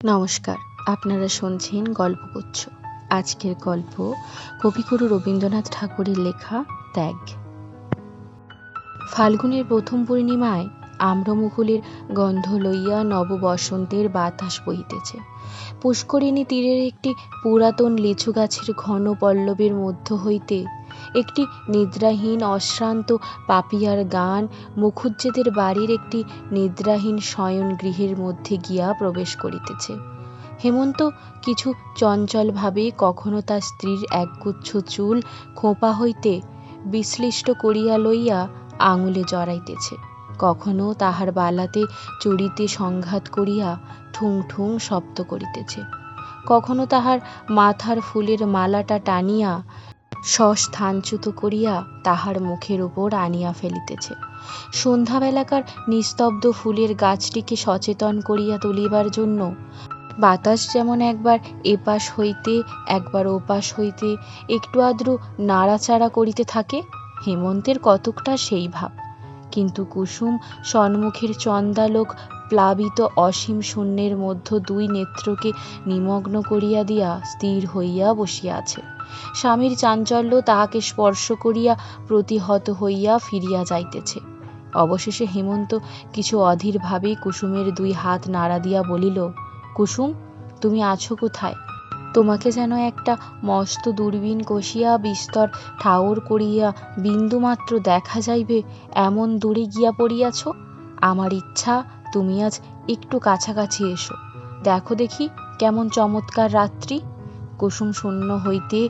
নমস্কার, আপনারা শুনছেন গল্পগুচ্ছ। আজকের গল্প কবিগুরু রবীন্দ্রনাথ ঠাকুরের লেখা ত্যাগ। ফাল্গুনের প্রথম পূর্ণিমায় আম্রমুকুলের গন্ধ লইয়া নববসন্তের বাতাস বহিতেছে। পুষ্করিণী তীরের একটি পুরাতন লিচু গাছের ঘন পল্লবের মধ্য হইতে একটি নিদ্রাহীন অশ্রান্ত পাপিয়ার গান মুখুজ্জেদের বাড়ির একটি নিদ্রাহীন শয়ন গৃহের মধ্যে গিয়া প্রবেশ করিতেছে। হেমন্ত কিছু চঞ্চলভাবে কখনো তার স্ত্রীর একগুচ্ছ চুল খোঁপা হইতে বিশ্লিষ্ট করিয়া লইয়া আঙুলে জড়াইতেছে, কখনো তাহার বালাতে চুড়িতে সংঘাত করিয়া ঠুং ঠুং শব্দ করিতেছে, কখনো তাহার মাথার ফুলের মালাটা টানিয়া স্বস্থানচ্যুত করিয়া তাহার মুখের উপর আনিয়া ফেলিতেছে। সন্ধ্যাবেলাকার নিস্তব্ধ ফুলের গাছটিকে সচেতন করিয়া তুলিবার জন্য বাতাস যেমন একবার এপাশ হইতে একবার ওপাশ হইতে একটু আদ্রু নাড়াচাড়া করিতে থাকে, হেমন্তের কতকটা সেই ভাব। কিন্তু কুসুম সন্মুখের চন্দালোক প্লাবিত অসীম শূন্যের মধ্য দুই নেত্রকে নিমগ্ন করিয়া দিয়া স্থির হইয়া বসিয়া আছে। স্বামীর চাঞ্চল্য তাহাকে স্পর্শ করিয়া প্রতিহত হইয়া ফিরিয়া যাইতেছে। অবশেষে হেমন্ত কিছু অধীর ভাবে কুসুমের দুই হাত নাড়া দিয়া বলিল, কুসুম, তুমি আছো কোথায়? তোমাকে যেন একটা মস্ত দূরবীন কষিয়া বিস্তর ঠাউর করিয়া বিন্দুমাত্র দেখা যাইবে এমন দূরে গিয়া পড়িয়াছ। আমার ইচ্ছা তুমি আজ একটু কাছাকাছি এসো, দেখো দেখি কেমন চমৎকার রাত্রি। কুসুম শূন্য হইতে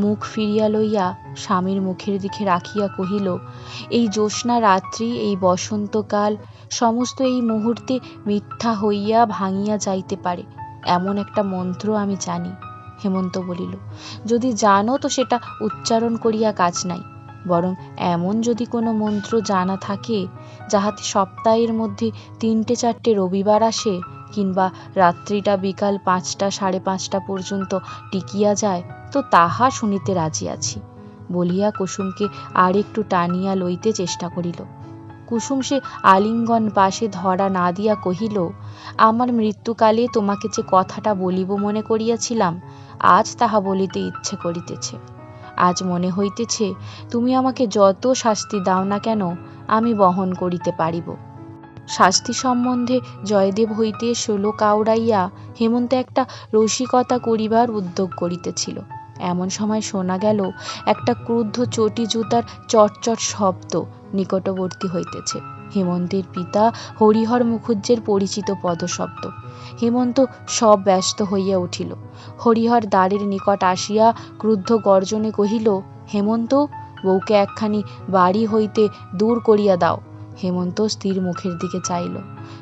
মুখ ফিরিয়া লইয়া স্বামীর মুখের দিকে রাখিয়া কহিল, এই জ্যোৎস্না রাত্রি, এই বসন্তকাল, সমস্ত এই মুহূর্তে মিথ্যা হইয়া ভাঙিয়া যাইতে পারে এমন একটা মন্ত্র আমি জানি। হেমন্ত বলিল, যদি জানো তো সেটা উচ্চারণ করিয়া কাজ নাই, বরং এমন যদি কোনো মন্ত্র জানা থাকে যাহাতে সপ্তাহের মধ্যে 3-4টে রবিবার আসে, কিংবা রাত্রিটা বিকাল 5টা 5:30 পর্যন্ত টিকিয়া যায়, তো তাহা শুনিতে রাজি আছি বলিয়া কুসুমকে আর একটু টানিয়া লইতে চেষ্টা করিল। কুসুম সে আলিঙ্গন পাশে ধরা না দিয়া কহিল, আমার মৃত্যুকালে তোমাকে যে কথাটা বলিব মনে করিয়াছিলাম, আজ তাহা বলিতে ইচ্ছে করিতেছে। আজ মনে হইতেছে তুমি আমাকে যত শাস্তি দাও না কেন আমি বহন করিতে পারিব। শাস্তি সম্বন্ধে জয়দেব হইতে শ্লোক আওড়াইয়া হেমন্ত একটা রসিকতা করিবার উদ্যোগ করিতেছিল। এমন সময় শোনা গেল একটা ক্রুদ্ধ চটি জুতার চটচট শব্দ নিকটবর্তী হইতেছে। হেমন্তের পিতা হরিহর মুখুজ্জের পরিচিত পদশব্দ। হেমন্ত সব ব্যস্ত হইয়া উঠিল। হরিহর দ্বারের নিকট আসিয়া ক্রুদ্ধ গর্জনে কহিল, হেমন্ত, বউকে একখানি বাড়ি হইতে দূর করিয়া দাও। হেমন্ত স্ত্রীর মুখের দিকে চাইল।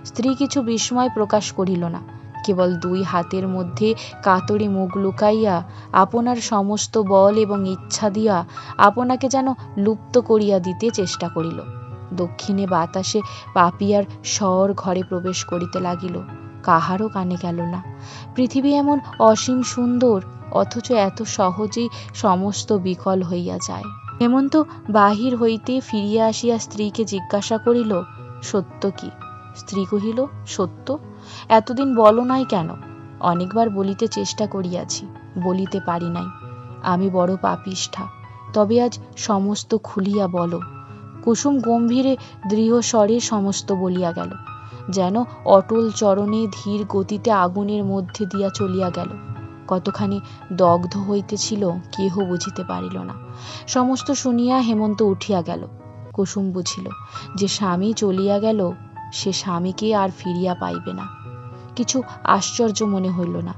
স্ত্রী কিছু বিস্ময় প্রকাশ করিল না, কেবল দুই হাতের মধ্যে কাতরে মুখ লুকাইয়া আপনার সমস্ত বল এবং ইচ্ছা দিয়া আপনাকে যেন লুপ্ত করিয়া দিতে চেষ্টা করিল। দক্ষিণে বাতাসে পাপিয়ার স্বর ঘরে প্রবেশ করিতে লাগিল, কাহারও কানে গেল না। পৃথিবী এমন অসীম সুন্দর, অথচ এত সহজেই সমস্ত বিকল হইয়া যায়। হেমন্ত বাহির হইতে ফিরিয়া আসিয়া স্ত্রীকে জিজ্ঞাসা করিল, সত্য কি? স্ত্রী কহিল, সত্য? এতদিন বলো নাই কেন? অনেকবার বলিতে চেষ্টা করিয়াছি, বলিতে পারি নাই। আমি বড় পাপিষ্ঠা, তবে আজ সমস্ত খুলিয়া বলো। কুসুম গম্ভীরে দৃঢ় স্বরে সমস্ত বলিয়া গেল, যেন অটল চরণে ধীর গতিতে আগুনের মধ্যে দিয়া চলিয়া গেল। কতখানি দগ্ধ হইতেছিল কেহ বুঝিতে পারিল না। সমস্ত শুনিয়া হেমন্ত উঠিয়া গেল। কুসুম বুঝিল যে স্বামী চলিয়া গেল, সে স্বামীকে আর ফিরিয়া পাইবে না। কিছু আশ্চর্য মনে হইল না।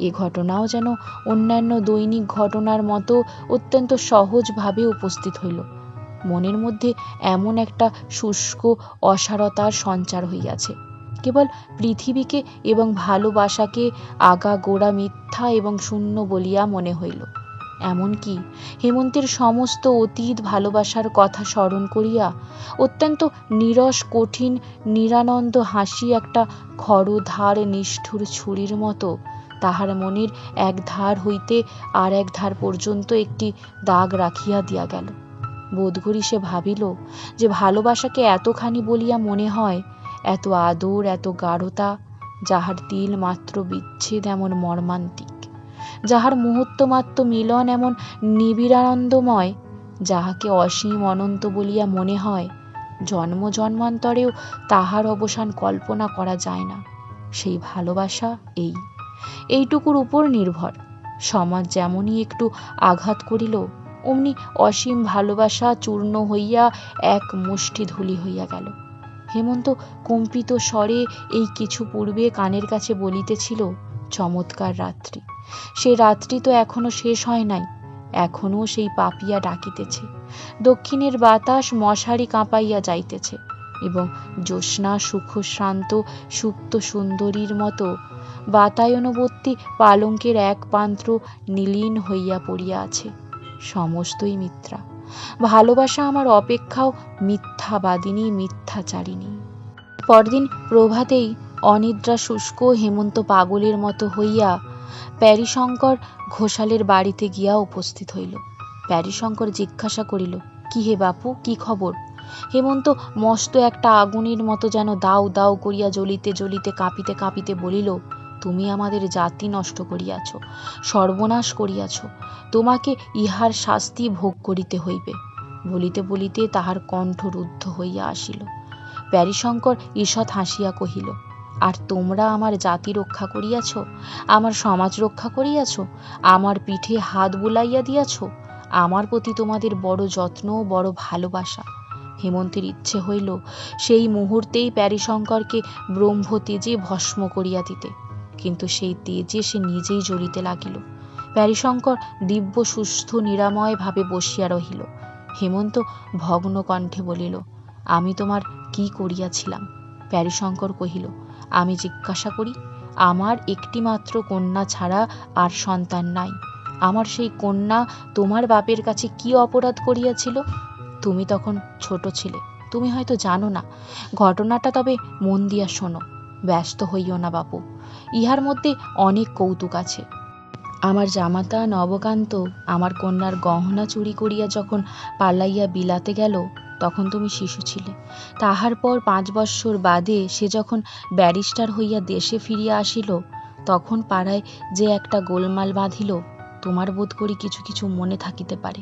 এ ঘটনাও যেন অন্যান্য দৈনিক ঘটনার মতো অত্যন্ত সহজভাবে উপস্থিত হইল। মনের মধ্যে এমন একটা শুষ্ক অসারতার সঞ্চার হইয়াছে, কেবল পৃথিবীকে এবং ভালোবাসাকে আগা গোড়া মিথ্যা এবং শূন্য বলিয়া মনে হইল। এমনকি হেমন্তের সমস্ত অতীত ভালোবাসার কথা স্মরণ করিয়া অত্যন্ত নীরস কঠিন নিরানন্দ হাসি একটা খরধার নিষ্ঠুর ছুরির মতো তাহার মনের এক ধার হইতে আর এক ধার পর্যন্ত একটি দাগ রাখিয়া দিয়া গেল। বোধকরি সে ভাবিল যে ভালোবাসাকে এতখানি বলিয়া মনে হয়, এত আদর, এত গাঢ়তা, যাহার তিল মাত্র বিচ্ছেদ এমন মর্মান্তিক, যাহার মুহূর্ত মাত্র মিলন এমন নিবিড়ানন্দময়, যাহাকে অসীম অনন্ত বলিয়া মনে হয়, জন্ম জন্মান্তরেও তাহার অবসান কল্পনা করা যায় না, সেই ভালোবাসা এইটুকুর উপর নির্ভর। সমাজ যেমনই একটু আঘাত করিল, অমনি অসীম ভালোবাসা চূর্ণ হইয়া এক মুষ্টি ধুলি হইয়া গেল। হেমন্ত কম্পিত স্বরে এই কিছু পূর্বে কানের কাছে বলিতেছিল, চমৎকার রাত্রি। সে রাত্রি তো এখনো শেষ হয় নাই, এখনো সেই পাপিয়া ডাকিতেছে। দক্ষিণের বাতাস মশারি কাঁপাইয়া যাইতেছে এবং জ্যোৎস্না সুখশ্রান্ত সুপ্ত সুন্দরীর মতো বাতায়নবর্তী পালঙ্কের এক প্রান্ত নীলীন হইয়া পড়িয়া আছে। সমস্তই মিথ্যা। ভালোবাসা আমার অপেক্ষাও মিথ্যাবাদিনী, মিথ্যাচারিণী। পরদিন প্রভাতেই অনিদ্রা শুষ্ক হেমন্ত পাগলের মতো হইয়া প্যারীশঙ্কর ঘোষালের বাড়িতে গিয়া উপস্থিত হইল। প্যারীশঙ্কর জিজ্ঞাসা করিল, কি হে বাপু, কি খবর? হেমন্ত মস্ত একটা আগুনের মতো যেন দাউ দাউ করিয়া জ্বলিতে জ্বলিতে কাঁপিতে কাঁপিতে বলিল, তুমি আমাদের জাতি নষ্ট করিয়াছ, সর্বনাশ করিয়াছ, তোমাকে ইহার শাস্তি ভোগ করিতে হইবে। বলিতে বলিতে তাহার কণ্ঠ রুদ্ধ হইয়া আসিল। প্যারীশঙ্কর ঈষৎ হাসিয়া কহিল, আর তোমরা আমার জাতি রক্ষা করিয়াছ, আমার সমাজ রক্ষা করিয়াছ, আমার পিঠে হাত বুলাইয়া দিয়াছ, আমার প্রতি তোমাদের বড় যত্ন, বড় ভালোবাসা। হেমন্তের ইচ্ছে হইল সেই মুহূর্তেই প্যারীশঙ্করকে ব্রহ্ম তেজে ভস্ম করিয়া দিতে, কিন্তু সেই তেজে সে নিজেই জ্বলিতে লাগিল। প্যারীশঙ্কর দিব্য সুস্থ নিরাময় ভাবে বসিয়া রহিল। হেমন্ত ভগ্ন কণ্ঠে বলিল, আমি তোমার কি করিয়াছিলাম? প্যারীশঙ্কর কহিল, আমি জিজ্ঞাসা করি, আমার একটি মাত্র কন্যা ছাড়া আর সন্তান নাই, আমার সেই কন্যা তোমার বাপের কাছে কি অপরাধ করিয়াছিল? তুমি তখন ছোট ছিলে, তুমি হয়তো জানো না ঘটনাটা, তবে মন দিয়া শোনো। ব্যস্ত হইও না বাপু, ইহার মধ্যে অনেক কৌতুক আছে। আমার জামাতা নবকান্ত আমার কন্যার গহনা চুরি করিয়া যখন পালাইয়া বিলাতে গেল, তখন তুমি শিশু ছিলে। তাহার পর 5 বৎসর বাদে সে যখন ব্যারিস্টার হইয়া দেশে ফিরিয়া আসিল, তখন পাড়ায় যে একটা গোলমাল বাঁধিল, তোমার বোধ করি কিছু কিছু মনে থাকিতে পারে,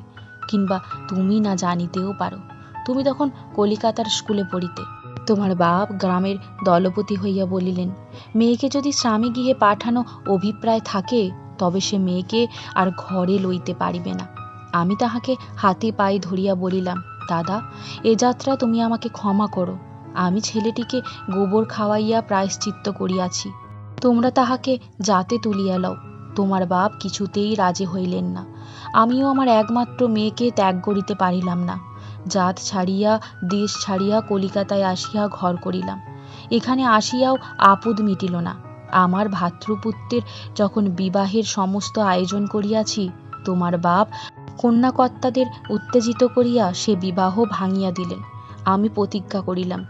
কিংবা তুমি না জানিতেও পারো। তুমি তখন কলিকাতার স্কুলে পড়িতে। তোমার বাপ গ্রামের দলপতি হইয়া বলিলেন, মেয়েকে যদি স্বামী গৃহে পাঠানো অভিপ্রায় থাকে, তবে সে মেয়েকে আর ঘরে লইতে পারিবে না। আমি তাহাকে হাতে পায়ে ধরিয়া বলিলাম, দাদা, এ যাত্রা তুমি আমাকে ক্ষমা করো, আমি ছেলেটিকে গোবর খাওয়াইয়া প্রায়শ্চিত্ত করিয়াছি, তোমরা তাহাকে জাতে তুলিয়া লও। তোমার বাপ কিছুতেই রাজি হইলেন না। আমিও আমার একমাত্র মেয়েকে ত্যাগ করিতে পারিলাম না। জাত ছাড়িয়া দেশ ছাড়িয়া কলিকাতায় আসিয়া ঘর করিলাম। এখানে আসিয়াও আপদ মিটিল না। আমার ভাতৃপুত্রের যখন বিবাহের সমস্ত আয়োজন করিয়াছি, তোমার বাপ কন্যাকর্তাদের উত্তেজিত করিয়া সে বিবাহ ভাঙিয়া দিলেন। আমি প্রতিজ্ঞা করিলাম,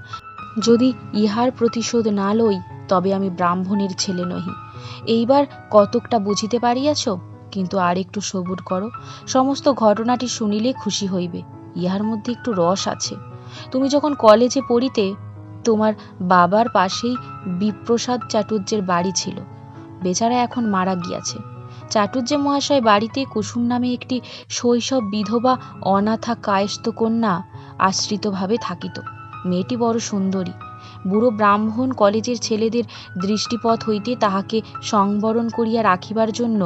যদি ইহার প্রতিশোধ না লই, তবে আমি ব্রাহ্মণের ছেলে নহি। এইবার কতকটা বুঝিতে পারিয়াছ, কিন্তু আর একটু সবুর করো, সমস্ত ঘটনাটি শুনিলে খুশি হইবে। ইহার মধ্যে একটু রস আছে। তুমি যখন কলেজে পড়িতে, তোমার বাবার পাশেই বিপ্রসাদ চাটুর্যের বাড়ি ছিল। বেচারা এখন মারা গিয়াছে। চাটুর্য মহাশয় বাড়িতে কুসুম নামে একটি শৈশব বিধবা অনাথা কায়স্থ কন্যা আশ্রিতভাবে থাকিত। মেয়েটি বড় সুন্দরী। বুড়ো ব্রাহ্মণ কলেজের ছেলেদের দৃষ্টিপথ হইতে তাহাকে সংবরণ করিয়া রাখিবার জন্য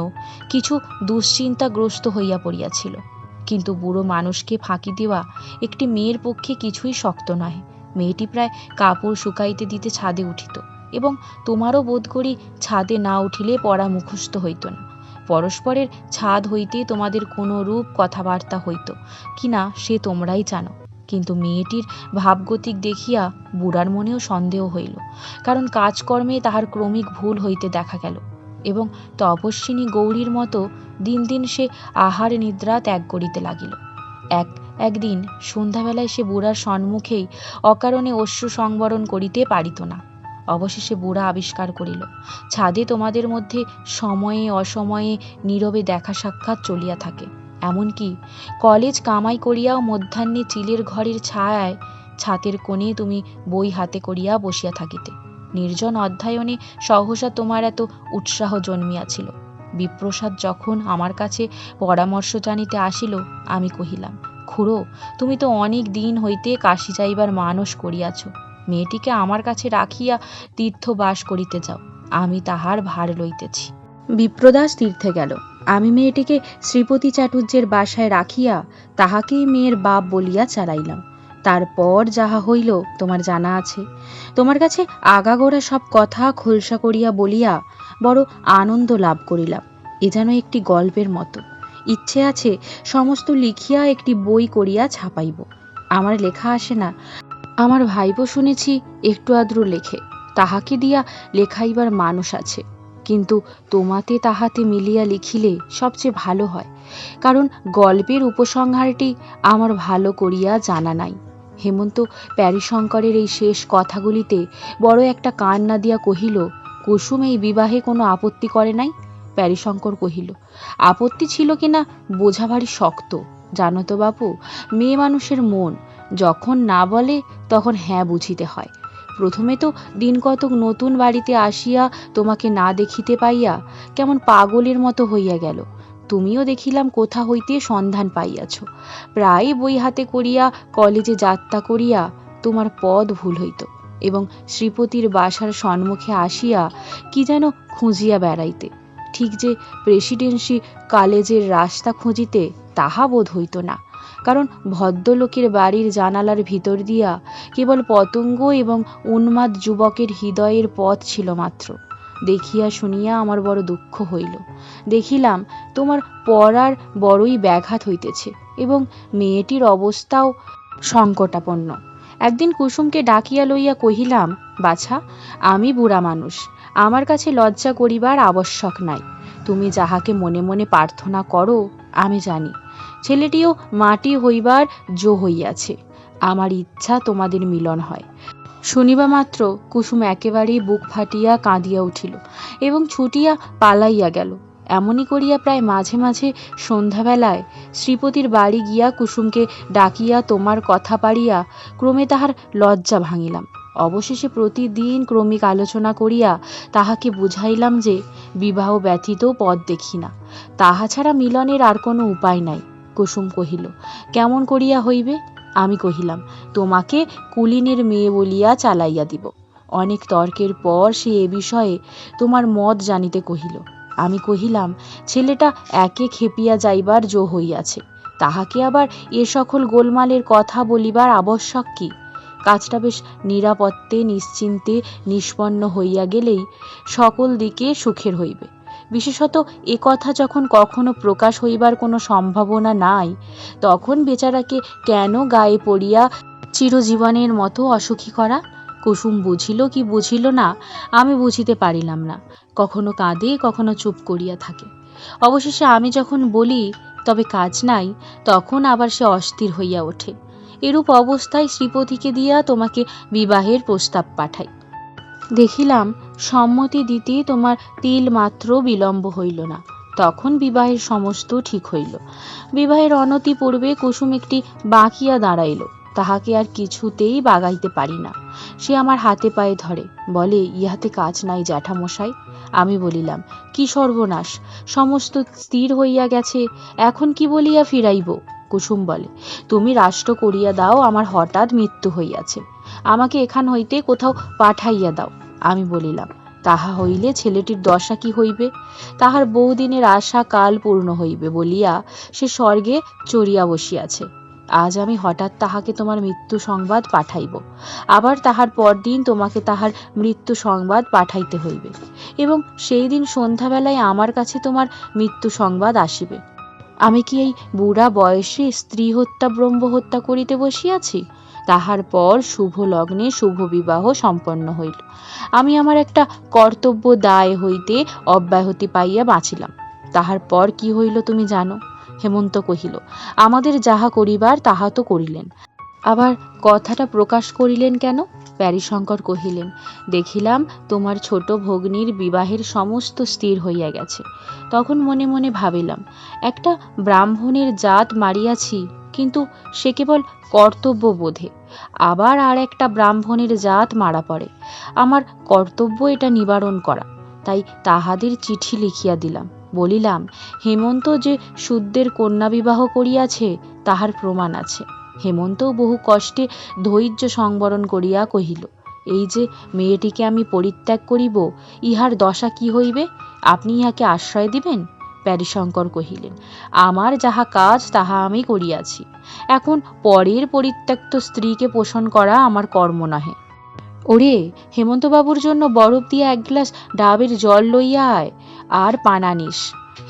কিছু দুশ্চিন্তাগ্রস্ত হইয়া পড়িয়াছিল। কিন্তু বুড়ো মানুষকে ফাঁকি দেওয়া একটি মেয়ের পক্ষে কিছুই শক্ত নয়। মেয়েটি প্রায় কাপড় শুকাইতে দিতে ছাদে উঠিত, এবং তোমারও বোধ করি ছাদে না উঠিলে পড়া মুখস্থ হইত না। পরস্পরের ছাদ হইতে তোমাদের কোনো রূপ কথাবার্তা হইত কিনা সে তোমরাই জানো। কিন্তু মেয়েটির ভাবগতিক দেখিয়া বুড়ার মনেও সন্দেহ হইল, কারণ কাজকর্মে তাহার ক্রমিক ভুল হইতে দেখা গেল, এবং তপস্বিনী গৌরীর মতো দিন দিন সে আহার নিদ্রা ত্যাগ করিতে লাগিল। একদিন সন্ধ্যাবেলায় সে বুড়ার সম্মুখেই অকারণে অশ্রু সংবরণ করিতে পারিত না। অবশেষে বুড়া আবিষ্কার করিল, ছাদে তোমাদের মধ্যে সময়ে অসময়ে নীরবে দেখা সাক্ষাৎ চলিয়া থাকে। এমনকি কলেজ কামাই করিয়াও মধ্যাহ্নে চিলের ঘরের ছায়ায় ছাতের কোণে তুমি বই হাতে করিয়া বসিয়া থাকিতে। নির্জন অধ্যয়নে সহসা তোমার এত উৎসাহ জন্মিয়াছিল। বিপ্রসাদ যখন আমার কাছে পরামর্শ জানিতে আসিল, আমি কহিলাম, খুড়ো, তুমি তো অনেক দিন হইতে কাশী যাইবার মানস করিয়াছ। মেয়েটিকে আমার কাছে রাখিয়া তীর্থবাস করিতে যাও, আমি তাহার ভার লইতেছি। বিপ্রদাস তীর্থে গেল। আমি মেয়েটিকে শ্রীপতি চাটুর্যের বাসায় রাখিয়া তাহাকেই মেয়ের বাপ বলিয়া চালাইলাম। তারপর যাহা হইল তোমার জানা আছে। তোমার কাছে আগাগোড়া সব কথা খোলসা করিয়া বলিয়া বড় আনন্দ লাভ করিলাম। এ যেন একটি গল্পের মতো। ইচ্ছে আছে সমস্ত লিখিয়া একটি বই করিয়া ছাপাইব। আমার লেখা আসে না, আমার ভাইপো শুনেছি একটু আদ্র লেখে, তাহাকে দিয়া লেখাইবার মানুষ আছে, কিন্তু তোমাতে তাহাতে মিলিয়া লিখিলে সবচেয়ে ভালো হয়, কারণ গল্পের উপসংহারটি আমার ভালো করিয়া জানা নাই। হেমন্ত প্যারীশঙ্করের এই শেষ কথাগুলিতে বড় একটা কান্না দিয়া কহিল, কুসুম এই বিবাহে কোনো আপত্তি করে নাই? প্যারীশঙ্কর কহিল, আপত্তি ছিল কিনা বোঝা ভারী শক্ত, জানো তো বাপু, মেয়ে মানুষের মন যখন না বলে তখন হ্যাঁ বুঝিতে হয়। প্রথমে তো দিন কতক নতুন বাড়িতে আসিয়া তোমাকে না দেখিতে পাইয়া কেমন পাগলের মতো হইয়া গেল। তুমিও দেখিলাম কোথা হইতে সন্ধান পাইয়াছ। প্রায় বই হাতে করিয়া কলেজে যাত্রা করিয়া তোমার পদ ভুল হইত, এবং শ্রীপতির বাসার সম্মুখে আসিয়া কি যেন খুঁজিয়া বেড়াইতে। ঠিক যে প্রেসিডেন্সি কলেজের রাস্তা খুঁজিতে তাহা বোধ হইত না, কারণ ভদ্রলোকের বাড়ির জানালার ভিতর দিয়া কেবল পতঙ্গ এবং উন্মাদ যুবকের হৃদয়ের পথ ছিল মাত্র। দেখিয়া শুনিয়া আমার বড় দুঃখ হইল। দেখিলাম তোমার পড়ার বড়ই ব্যাঘাত হইতেছে, এবং মেয়েটির অবস্থাও সংকটাপন্ন। একদিন কুসুমকে ডাকিয়া লইয়া কহিলাম, বাছা, আমি বুড়া মানুষ, আমার কাছে লজ্জা করিবার আবশ্যক নাই। তুমি যাহাকে মনে মনে প্রার্থনা করো আমি জানি, ছেলেটিও মাটি হইবার জো হইয়াছে। আমার ইচ্ছা তোমাদের মিলন হয়। শুনিবা মাত্র কুসুম একেবারেই বুক ফাটিয়া কাঁদিয়া উঠিল এবং ছুটিয়া পালাইয়া গেল। এমনি করিয়া প্রায় মাঝে মাঝে সন্ধ্যাবেলায় শ্রীপতির বাড়ি গিয়া কুসুমকে ডাকিয়া তোমার কথা পাড়িয়া ক্রমে তাহার লজ্জা ভাঙিলাম। অবশেষে প্রতিদিন ক্রমিক আলোচনা করিয়া তাহাকে বুঝাইলাম যে বিবাহ ব্যতীত পথ দেখি না, তাহা ছাড়া মিলনের আর কোনো উপায় নাই। কুসুম কহিল, কেমন করিয়া হইবে? আমি কহিলাম, তোমাকে কুলীনের মেয়ে বলিয়া চালাইয়া দিব। অনেক তর্কের পর সে এ বিষয়ে তোমার মত জানিতে কহিল। আমি কহিলাম, ছেলেটা একে খেপিয়া যাইবার জো হইয়াছে, তাহাকে আবার এ সকল গোলমালের কথা বলিবার আবশ্যক কি? কাজটা বেশ নিরাপত্তে নিশ্চিন্তে নিষ্পন্ন হইয়া গেলেই সকল দিকে সুখের হইবে। বিশেষত এ কথা যখন কখনো প্রকাশ হইবার কোনো সম্ভাবনা নাই, তখন বেচারাকে কেন গায়ে পড়িয়া চিরজীবনের মতো অসুখী করা? কুসুম বুঝিল কি বুঝিল না আমি বুঝিতে পারিলাম না। কখনো কাঁদে, কখনো চুপ করিয়া থাকে। অবশেষে আমি যখন বলি তবে কাজ নাই, তখন আবার সে অস্থির হইয়া ওঠে। এরূপ অবস্থায় শ্রীপতিকে দিয়া তোমাকে বিবাহের প্রস্তাব পাঠাই। দেখিলাম সম্মতি দিতে তোমার তিল মাত্র বিলম্ব হইল না, তখন বিবাহের সমস্ত ঠিক হইল। বিবাহের অনতি পূর্বে কুসুম একটি বাঁকিয়া দাঁড়াইল, তাহাকে আর কিছুতেই বাগাইতে পারি না। সে আমার হাতে পায়ে ধরে, বলে, ইহাতে কাজ নাই জ্যাঠামশাই। আমি বলিলাম, কি সর্বনাশ, সমস্ত স্থির হইয়া গেছে, এখন কি বলিয়া ফিরাইব? কুসুম বলে, তুমি রাষ্ট্র করিয়া দাও, আমার হঠাৎ মৃত্যু হইয়াছে, আমাকে এখান হইতে কোথাও পাঠাইয়া দাও। আমি বলিলাম, তাহা হইলে ছেলেটির দশা কি হইবে? তাহার বহুদিনের আশা কাল পূর্ণ হইবে বলিয়া সে স্বর্গে চড়িয়া বসিয়াছে। আজ আমি হঠাৎ তাহাকে তোমার মৃত্যু সংবাদ পাঠাইব, আবার তাহার পরদিন তোমাকে তাহার মৃত্যু সংবাদ পাঠাইতে হইবে, এবং সেই দিন সন্ধ্যাবেলায় আমার কাছে তোমার মৃত্যু সংবাদ আসিবে। আমি কি এই বুড়া বয়সে স্ত্রী হত্যা ব্রহ্ম হত্যা করিতে বসিয়াছি? তাহার পর শুভ লগ্নে শুভ বিবাহ সম্পন্ন হইল। আমি আমার একটা কর্তব্য দায় হইতে অব্যাহতি পাইয়া বাঁচিলাম। তাহার পর কি হইল তুমি জানো? হেমন্ত কহিল, আমাদের যাহা করিবার তাহা তো করিলেন, আবার কথাটা প্রকাশ করিলেন কেন? প্যারীশঙ্কর কহিলেন, দেখিলাম তোমার ছোট ভগ্নীর বিবাহের সমস্ত স্থির হইয়া গেছে। তখন মনে মনে ভাবিলাম, একটা ব্রাহ্মণের জাত মারিয়াছি, কিন্তু সে কেবল কর্তব্যবোধে। আবার আর একটা ব্রাহ্মণের জাত মারা পড়ে। আমার কর্তব্য এটা নিবারণ করা। তাই তাহাদের চিঠি লিখিয়া দিলাম, বলিলাম হেমন্ত যে শুদ্ধের কন্যা বিবাহ করিয়াছে তাহার প্রমাণ আছে। হেমন্তও বহু কষ্টে ধৈর্য সংবরণ করিয়া কহিল, এই যে মেয়েটিকে আমি পরিত্যাগ করিব, ইহার দশা কি হইবে? আপনি ইহাকে আশ্রয় দিবেন? প্যারীশঙ্কর কহিলেন, আমার যাহা কাজ তাহা আমি করিয়াছি। এখন পরের পরিত্যক্ত স্ত্রীকে পোষণ করা আমার কর্ম নহে। ওরে, হেমন্তবাবুর জন্য বরফ দিয়া এক গ্লাস ডাবের জল লইয়া আয়, আর পানানিস।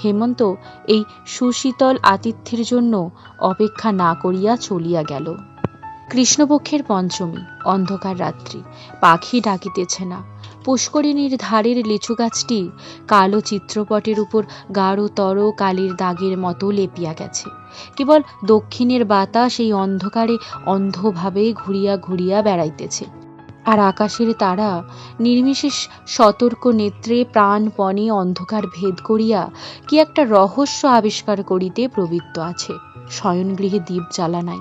হেমন্ত এই সুশীতল আতিথ্যের জন্য অপেক্ষা না করিয়া চলিয়া গেল। কৃষ্ণপক্ষের পঞ্চমী, অন্ধকার রাত্রি, পাখি ডাকিতেছে না। পুষ্করিণীর ধারের লিচু গাছটি কালো চিত্রপটের উপর গাঢ়তর কালির দাগের মতো লেপিয়া গেছে। কেবল দক্ষিণের বাতাস এই অন্ধকারে অন্ধভাবে ঘুরিয়া ঘুরিয়া বেড়াইতেছে, আর আকাশের তারা নির্বিশেষ সতর্ক নেত্রে প্রাণপণে অন্ধকার ভেদ করিয়া কি একটা রহস্য আবিষ্কার করিতে প্রবৃত্ত আছে। শয়নগৃহে দীপ জ্বালা নাই।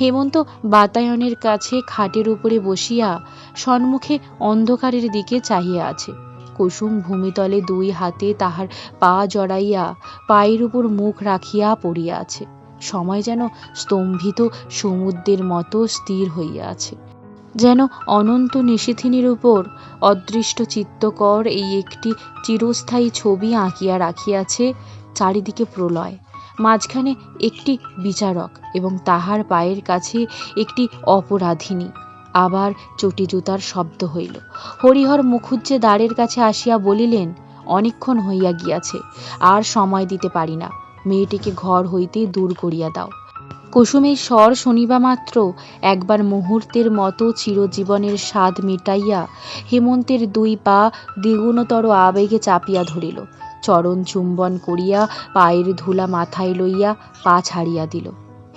হেমন্ত বাতায়নের কাছে খাটের উপরে বসিয়া সম্মুখে অন্ধকারের দিকে চাহিয়া আছে। কুসুম ভূমিতলে দুই হাতে তাহার পা জড়াইয়া পায়ের উপর মুখ রাখিয়া পড়িয়া আছে। সময় যেন স্তম্ভিত সমুদ্রের মতো স্থির হইয়া আছে। যেন অনন্ত নিশীথিনীর উপর অদৃষ্ট চিত্তকর এই একটি চিরস্থায়ী ছবি আঁকিয়া রাখিয়াছে। চারিদিকে প্রলয়, মাঝখানে একটি বিচারক এবং তাহার পায়ের কাছে একটি অপরাধিনী। আবার চটি জুতার শব্দ হইল। হরিহর মুখুজ্জে দ্বারের কাছে আসিয়া বলিলেন, অনেকক্ষণ হইয়া গিয়াছে, আর সময় দিতে পারি না, মেয়েটিকে ঘর হইতে দূর করিয়া দাও। কুসুমের স্বর শুনিবা মাত্র একবার মুহূর্তের মতো চিরজীবনের স্বাদ মিটাইয়া হেমন্তের দুই পা দ্বিগুণতর আবেগে চাপিয়া ধরিল। চরণ চুম্বন করিয়া পায়ের ধুলা মাথায় লইয়া পা ছাড়িয়া দিল।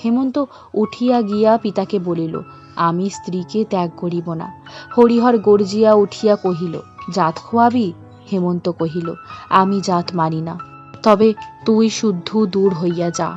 হেমন্ত উঠিয়া গিয়া পিতাকে বলিল, আমি স্ত্রীকে ত্যাগ করিব না। হরিহর গর্জিয়া উঠিয়া কহিল, জাত খোয়াবি? হেমন্ত কহিল, আমি জাত মানি না, তবে তুই শুদ্ধ দূর হইয়া যা।